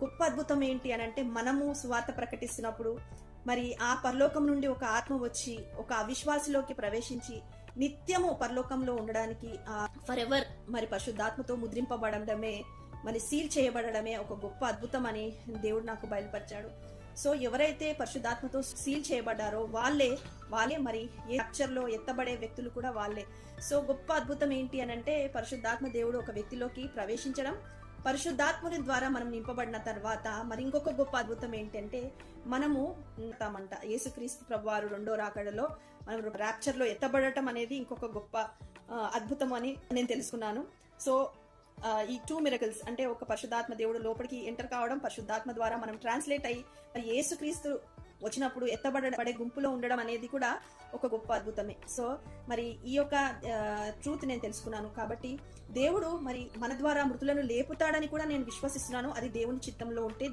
గొప్ప అద్భుతం ఏంటి అని అంటే, మనము సువార్త ప్రకటిస్తున్నప్పుడు మరి ఆ పరలోకం నుండి ఒక ఆత్మ వచ్చి ఒక అవిశ్వాసిలోకి ప్రవేశించి నిత్యము పరలోకంలో ఉండడానికి ఫర్ ఎవర్ మరి పరిశుద్ధాత్మతో ముద్రింపబడడమే, మరి సీల్ చేయబడడమే ఒక గొప్ప అద్భుతం అని దేవుడు నాకు బయలుపరిచాడు. సో ఎవరైతే పరిశుద్ధాత్మతో సీల్ చేయబడ్డారో వాళ్ళే మరి ఏ అక్షర్లో ఎత్తబడే వ్యక్తులు కూడా వాళ్ళే. సో గొప్ప అద్భుతం ఏంటి అని అంటే, పరిశుద్ధాత్మ దేవుడు ఒక వ్యక్తిలోకి ప్రవేశించడం, పరిశుద్ధాత్ముని ద్వారా మనం నింపబడిన తర్వాత మరి ఇంకొక గొప్ప అద్భుతం ఏంటంటే, మనము యేసుక్రీస్తు ప్రభువారు రెండో రాకడలో మనం ర్యాప్చర్ లో ఎత్తబడటం అనేది ఇంకొక గొప్ప అద్భుతం అని నేను తెలుసుకున్నాను. సో ఈ 2 మిరకల్స్ అంటే, ఒక పరిశుద్ధాత్మ దేవుడు లోపలికి ఎంటర్ కావడం, పరిశుద్ధాత్మ ద్వారా మనం ట్రాన్స్లేట్ అయ్యి మరి యేసుక్రీస్తు వచ్చినప్పుడు ఎత్తబడే గుంపులో ఉండడం అనేది కూడా ఒక గొప్ప అద్భుతమే. సో మరి ఈ యొక్క ట్రూత్ నేను తెలుసుకున్నాను. కాబట్టి దేవుడు మరి మన ద్వారా మృతులను లేపుతాడని కూడా నేను విశ్వసిస్తున్నాను. అది దేవుని చిత్తంలో ఉంటే